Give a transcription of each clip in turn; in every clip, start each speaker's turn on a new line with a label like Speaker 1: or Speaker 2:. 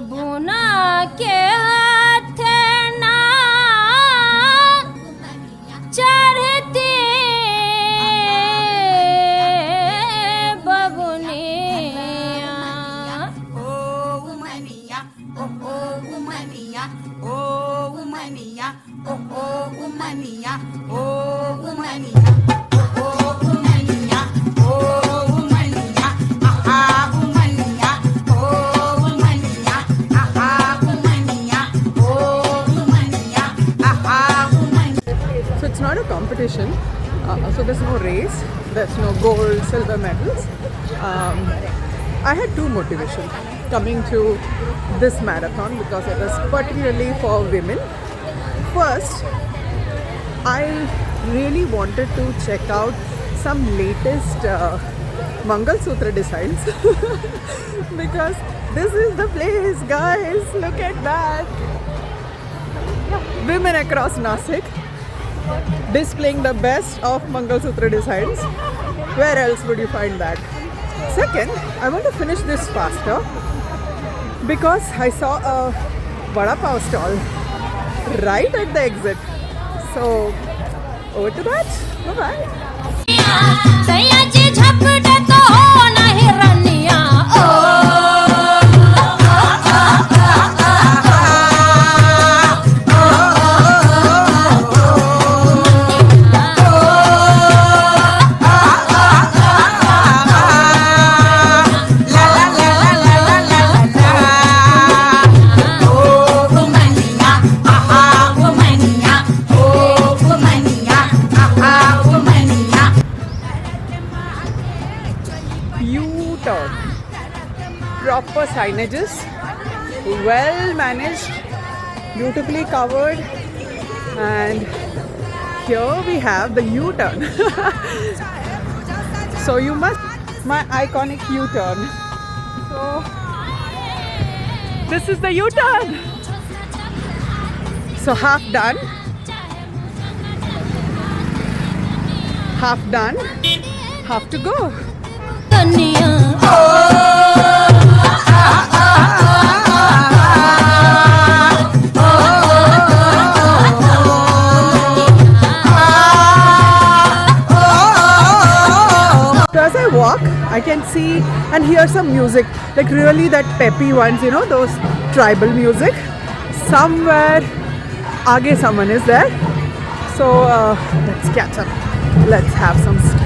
Speaker 1: बबुना के हाथ ना चढ़ती बबुनिया
Speaker 2: ओ उमनिया ओ उमनिया ओ उमनिया ओ उमनिया ओ उमनिया ओ उमनिया ओ उमनिया आहा उमनिया ओ उमनिया आहा उमनिया ओ उमनिया आहा उमनिया.
Speaker 3: So it's not a competition. So there's no race. There's no gold, silver medals. I had two motivations coming to this marathon because it was particularly for women. First, I really wanted to check out some latest Mangal Sutra designs because this is the place, guys. Look at that. Women across Nasik displaying the best of Mangal Sutra designs. Where else would you find that? Second, I want to finish this faster because I saw a vada pav stall right at the exit. So, over to that. Bye-bye.
Speaker 1: Sayaji झपट तो नहीं रनिया ओ
Speaker 3: U-turn. Proper signages, well managed, beautifully covered, and here we have the U-turn. So you must my iconic U-turn. So this is the U-turn. So half done, half to go.
Speaker 1: कन्या
Speaker 3: So as I walk, I can see and hear some music, like really that peppy ones, you know, those tribal music. Somewhere aage someone is there. So let's catch up. Let's have some speed.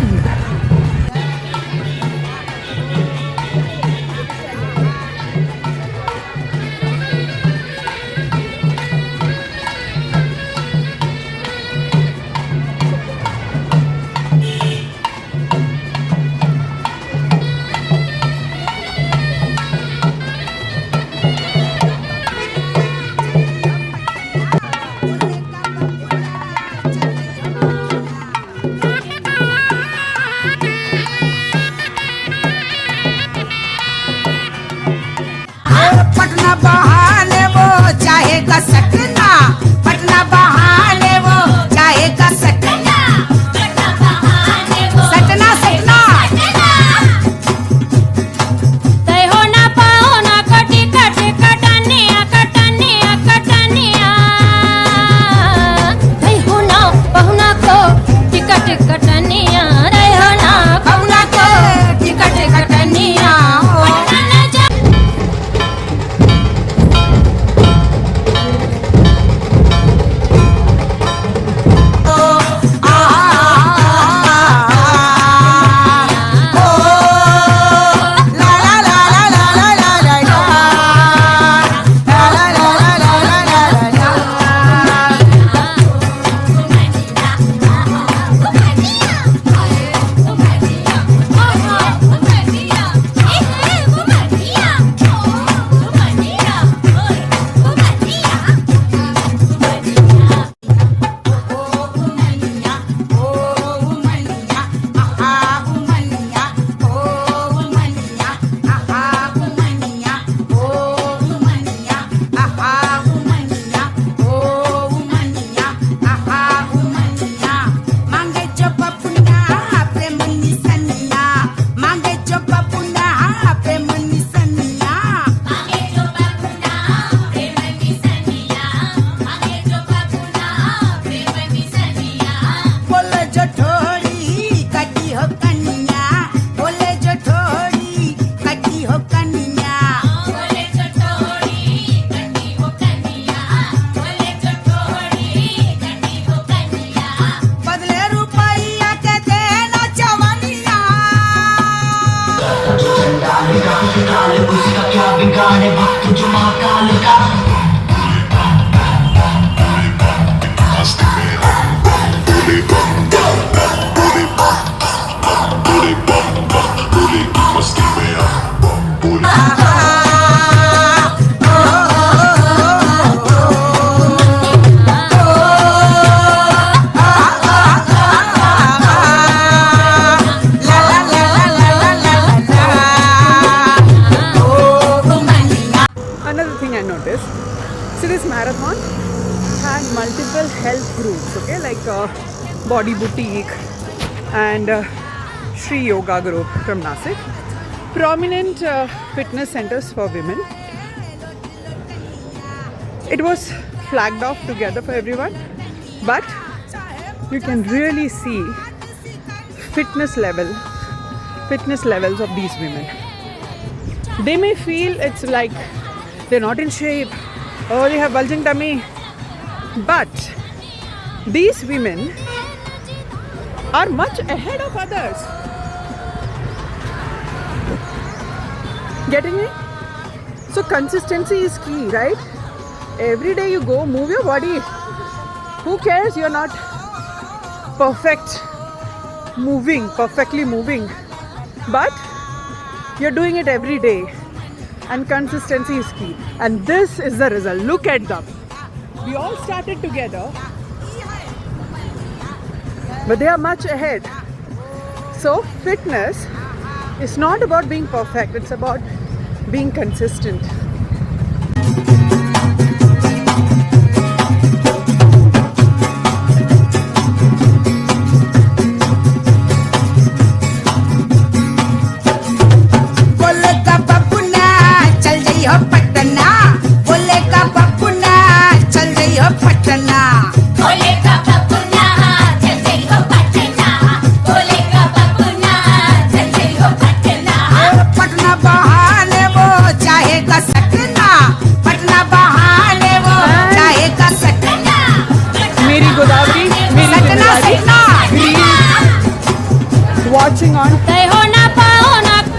Speaker 3: I noticed. So this marathon had multiple health groups, okay, like Body Boutique and Shri Yoga Group from Nasik. Prominent fitness centers for women. It was flagged off together for everyone, but you can really see fitness levels of these women. They may feel it's like they're not in shape, oh, they have bulging tummy, but these women are much ahead of others. Getting it? So consistency is key, right? Every day you go, move your body. Who cares you're not perfectly moving, but you're doing it every day, and consistency is key. And this is the result. Look at them. We all started together, but they are much ahead. So fitness is not about being perfect, it's about being consistent. Watching on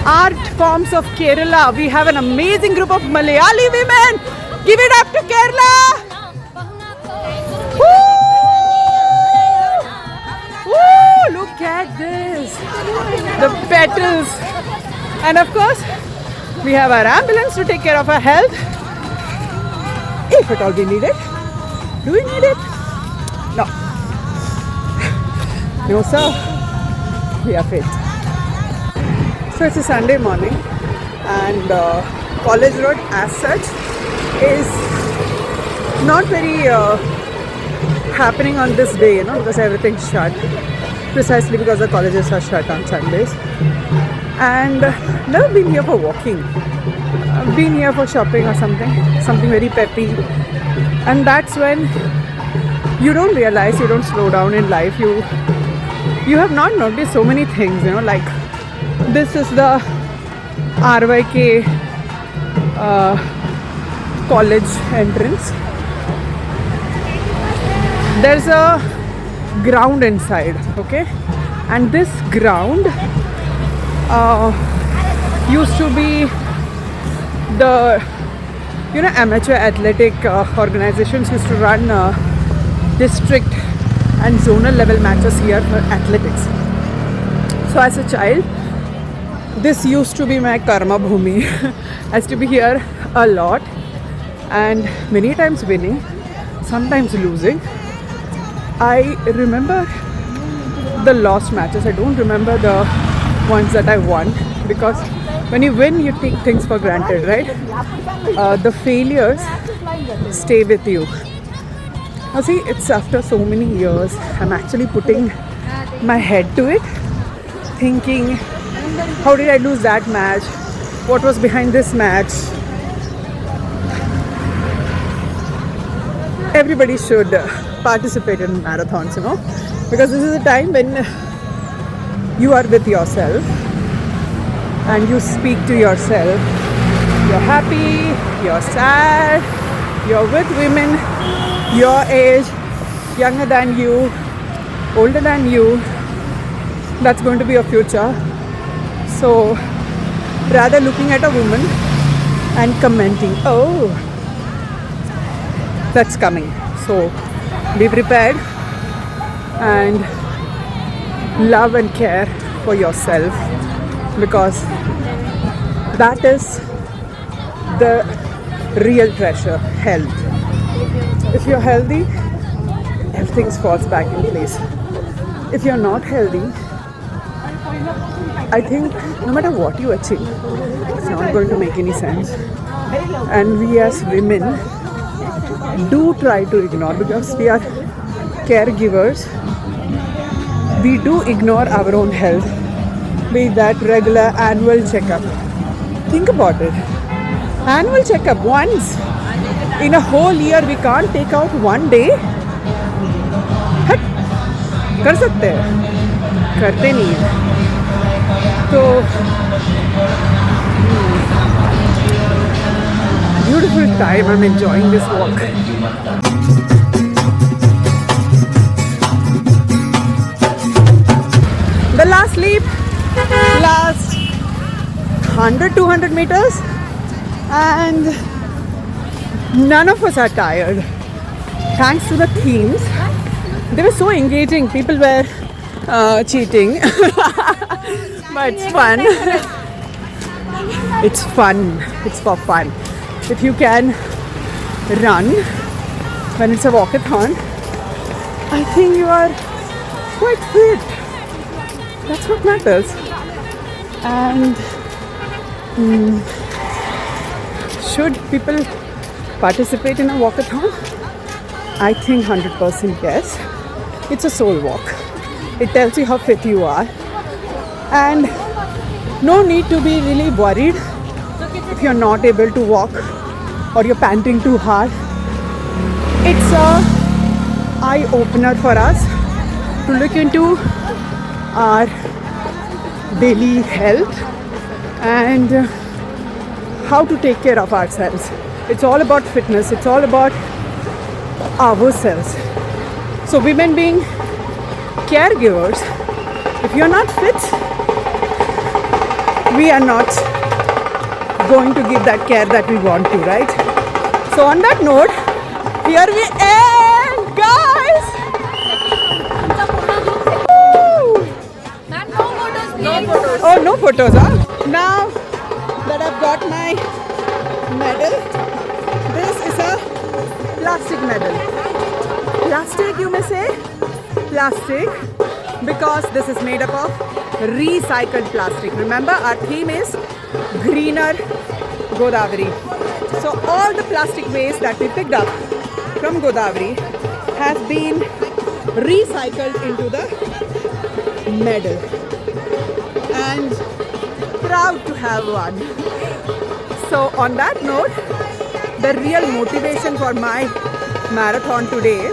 Speaker 3: art forms of Kerala, we have an amazing group of Malayali women. Give it up to Kerala. Woo! Woo! Look at this. The petals. And of course, we have our ambulance to take care of our health. If at all we need it. Do we need it? No. No, sir. We are fit. So it's a Sunday morning, and College Road as such is not very happening on this day, you know, because everything's shut, precisely because the colleges are shut on Sundays. And never been here for walking. I've been here for shopping or something very peppy. And that's when you don't realize, you don't slow down in life. You have not noticed so many things, you know, like this is the RYK college entrance. There's a ground inside, okay, and this ground used to be the, you know, amateur athletic organizations used to run district and zonal level matches here for athletics. So as a child, this used to be my karma bhumi. I used to be here a lot, and many times winning, sometimes losing. I remember the lost matches. I don't remember the ones that I won, because when you win, you take things for granted, right? The failures stay with you. Now see, it's after so many years, I'm actually putting my head to it, thinking, how did I lose that match? What was behind this match? Everybody should participate in marathons, you know, because this is a time when you are with yourself and you speak to yourself. You're happy, you're sad, you're with women your age, younger than you, older than you. That's going to be your future. So rather looking at a woman and commenting, oh, that's coming. So be prepared and love and care for yourself, because that is the real treasure, health. If you're healthy, everything falls back in place. If you're not healthy, I think no matter what you achieve, it's not going to make any sense. and we as women do try to ignore because we are caregivers. We do ignore our own health, be that regular annual checkup. Think about it. Annual checkup once in a whole year, we can't take out one day. हट, कर सकते हैं, करते नहीं हैं. तो beautiful time. I'm enjoying this walk. The last leap, last 100-200 meters, and none of us are tired. Thanks to the themes, they were so engaging. People were cheating, but it's fun. It's fun. It's for fun. If you can run when it's a walkathon, I think you are quite fit. That's what matters. And should people participate in a walkathon? I think 100% yes. It's a soul walk. It tells you how fit you are. And no need to be really worried if you're not able to walk or you're panting too hard. It's a eye opener for us to look into our daily health and how to take care of ourselves. It's all about fitness. It's all about ourselves. So women being caregivers, if you're not fit, we are not going to give that care that we want to, right? So on that note, here we end, guys. Woo! Oh, no photos, huh? Now that I've got my medal, this is a plastic medal. Plastic, you may say? Plastic, because this is made up of recycled plastic. Remember, our theme is greener Godavari. So all the plastic waste that we picked up from Godavari has been recycled into the medal. And proud to have one. So on that note, the real motivation for my marathon today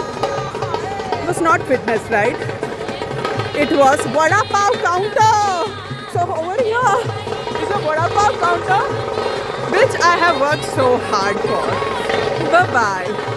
Speaker 3: was not fitness, right? It was Vada Pav counter. So over here is a Vada Pav counter which I have worked so hard for. Bye bye.